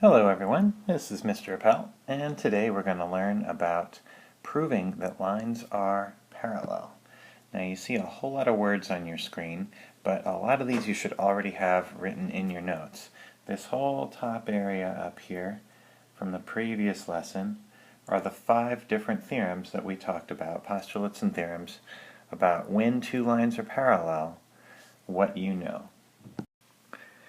Hello everyone, this is Mr. Appel, and today we're going to learn about proving that lines are parallel. Now you see a whole lot of words on your screen, but a lot of these you should already have written in your notes. This whole top area up here from the previous lesson are the 5 different theorems that we talked about, postulates and theorems, about when two lines are parallel, what you know.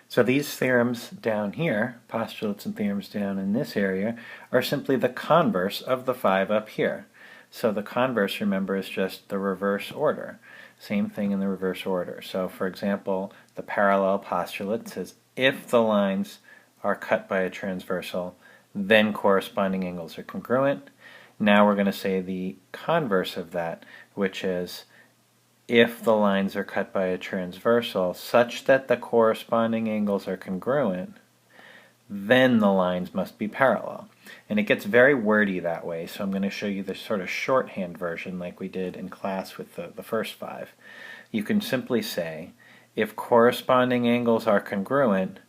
So these theorems down here, postulates and theorems down in this area, are simply the converse of the 5 up here. So the converse, remember, is just the reverse order. Same thing in the reverse order. So for example, the parallel postulate says if the lines are cut by a transversal, then corresponding angles are congruent. Now we're going to say the converse of that, which is if the lines are cut by a transversal such that the corresponding angles are congruent, then the lines must be parallel. And it gets very wordy that way, so I'm going to show you the sort of shorthand version like we did in class with the first 5. You can simply say, if corresponding angles are congruent,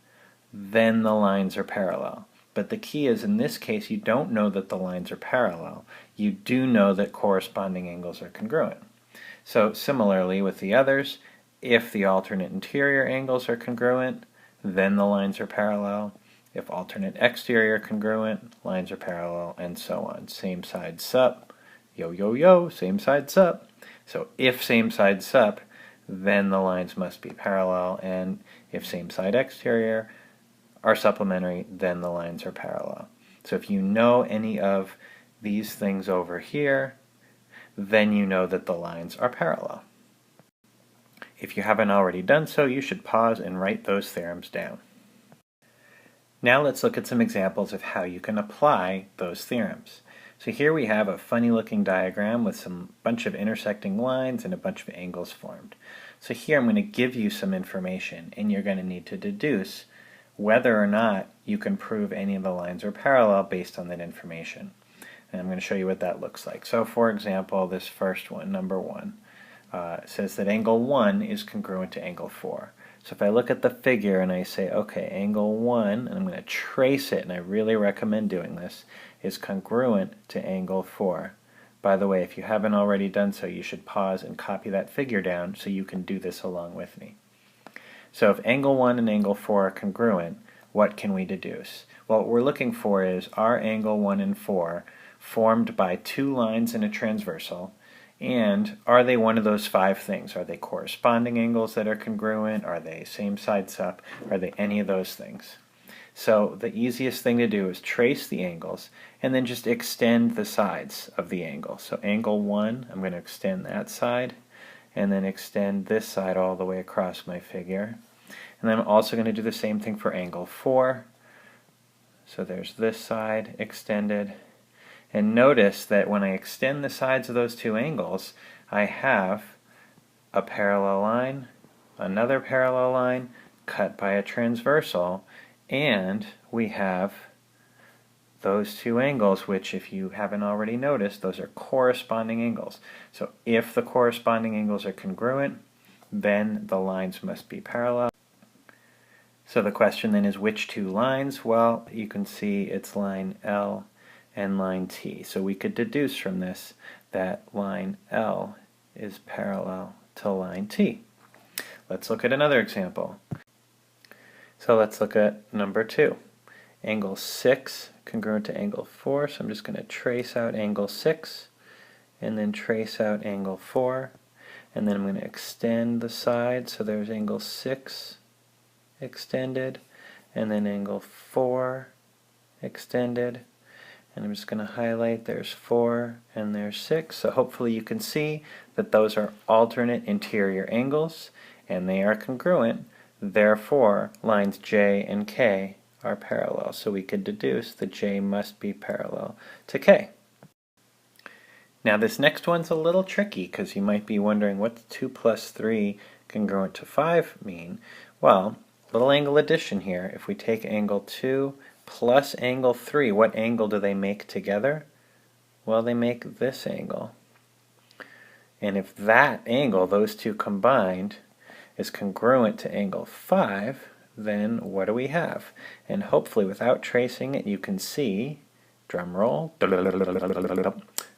then the lines are parallel. But the key is, in this case, you don't know that the lines are parallel. You do know that corresponding angles are congruent. So similarly with the others, if the alternate interior angles are congruent, then the lines are parallel. If alternate exterior congruent, lines are parallel, and so on. Same side sup, yo yo yo, same side sup. So if same side sup, then the lines must be parallel, and if same side exterior are supplementary, then the lines are parallel. So if you know any of these things over here, then you know that the lines are parallel. If you haven't already done so, you should pause and write those theorems down. Now let's look at some examples of how you can apply those theorems. So here we have a funny looking diagram with some bunch of intersecting lines and a bunch of angles formed. So here I'm going to give you some information, and you're going to need to deduce whether or not you can prove any of the lines are parallel based on that information. And I'm going to show you what that looks like. So for example, this first one, number 1, says that angle 1 is congruent to angle 4. So if I look at the figure and I say, okay, angle 1, and I'm going to trace it, and I really recommend doing this, is congruent to angle 4. By the way, if you haven't already done so, you should pause and copy that figure down so you can do this along with me. So if angle 1 and angle 4 are congruent, what can we deduce? Well, what we're looking for is, are angle 1 and 4 formed by 2 lines in a transversal, and are they one of those 5 things? Are they corresponding angles that are congruent? Are they same side sup? Are they any of those things? So the easiest thing to do is trace the angles and then just extend the sides of the angle. So angle 1, I'm going to extend that side and then extend this side all the way across my figure. And then I'm also going to do the same thing for angle 4. So there's this side extended. And notice that when I extend the sides of those 2 angles, I have a parallel line, another parallel line cut by a transversal, and we have those 2 angles, which if you haven't already noticed, those are corresponding angles. So if the corresponding angles are congruent, then the lines must be parallel. So the question then is, which 2 lines? Well, you can see it's line L and line T. So we could deduce from this that line L is parallel to line T. Let's look at another example. So let's look at number 2. Angle 6 congruent to angle 4. So I'm just going to trace out angle 6 and then trace out angle 4. And then I'm going to extend the side. So there's angle 6 extended, and then angle 4 extended. And I'm just going to highlight, there's 4 and there's 6. So hopefully you can see that those are alternate interior angles and they are congruent. Therefore, lines J and K are parallel. So we could deduce that J must be parallel to K. Now this next one's a little tricky because you might be wondering, what's 2 plus 3 congruent to 5 mean? Well, little angle addition here. If we take angle 2 plus angle 3, what angle do they make together? Well, they make this angle. And if that angle, those 2 combined, is congruent to angle 5, then what do we have? And hopefully without tracing it, you can see, drum roll,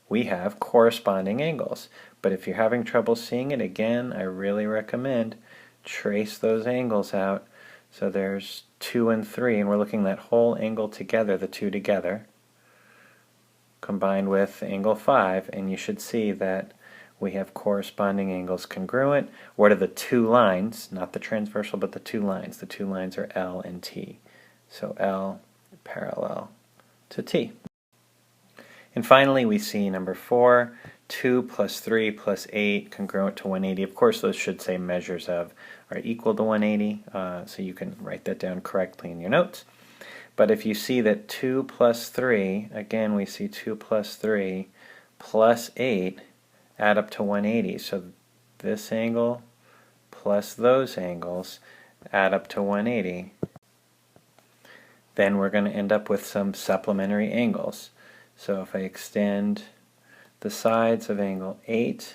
we have corresponding angles. But if you're having trouble seeing it, again, I really recommend trace those angles out. So there's 2 and 3, and we're looking at that whole angle together, the two together, combined with angle 5, and you should see that we have corresponding angles congruent. What are the two lines? Not the transversal, but the two lines. The two lines are L and T. So L parallel to T. And finally, we see number 4, 2 plus 3 plus 8 congruent to 180. Of course, those should say measures of are equal to 180, so you can write that down correctly in your notes. But if you see that 2 plus 3, again we see 2 plus 3 plus 8 add up to 180. So this angle plus those angles add up to 180. Then we're going to end up with some supplementary angles. So if I extend the sides of angle 8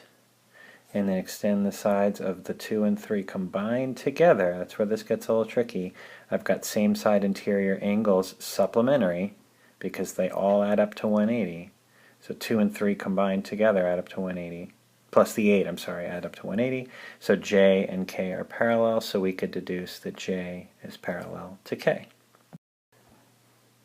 and then extend the sides of the 2 and 3 combined together, that's where this gets a little tricky. I've got same side interior angles supplementary because they all add up to 180. So 2 and 3 combined together add up to 180. Plus the 8, I'm sorry, add up to 180. So J and K are parallel, so we could deduce that J is parallel to K.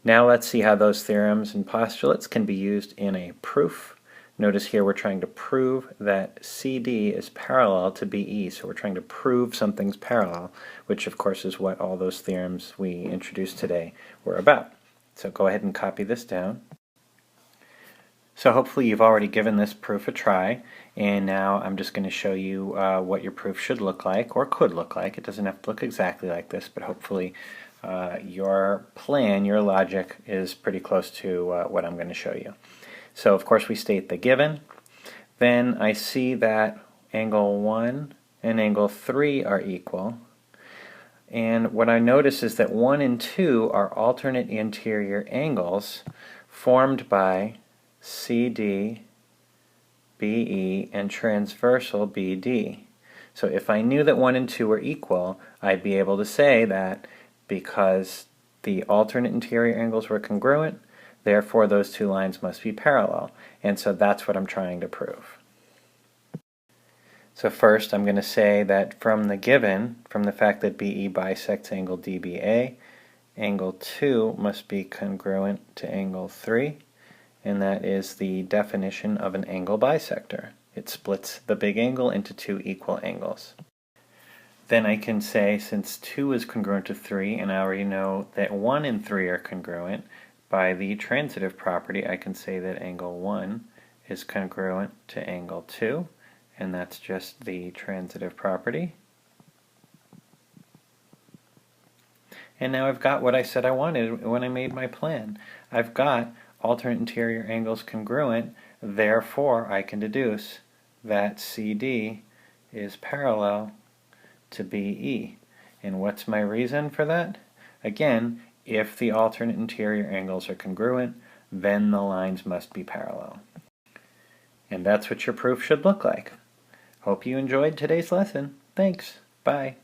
Now let's see how those theorems and postulates can be used in a proof. Notice here we're trying to prove that CD is parallel to BE, so we're trying to prove something's parallel, which of course is what all those theorems we introduced today were about. So go ahead and copy this down. So hopefully you've already given this proof a try, and now I'm just going to show you what your proof should look like, or could look like. It doesn't have to look exactly like this, but hopefully your plan, your logic is pretty close to what I'm going to show you. So of course we state the given. Then I see that angle 1 and angle 3 are equal. And what I notice is that 1 and 2 are alternate interior angles formed by CD, BE, and transversal BD. So if I knew that 1 and 2 were equal, I'd be able to say that because the alternate interior angles were congruent, therefore those two lines must be parallel. And so that's what I'm trying to prove. So first I'm going to say that from the given, from the fact that BE bisects angle DBA, angle 2 must be congruent to angle 3, and that is the definition of an angle bisector. It splits the big angle into two equal angles. Then I can say, since 2 is congruent to 3, and I already know that 1 and 3 are congruent, by the transitive property I can say that angle 1 is congruent to angle 2, and that's just the transitive property. And now I've got what I said I wanted when I made my plan. I've got alternate interior angles congruent, therefore I can deduce that CD is parallel to BE. And what's my reason for that? Again, if the alternate interior angles are congruent, then the lines must be parallel. And that's what your proof should look like. Hope you enjoyed today's lesson. Thanks. Bye.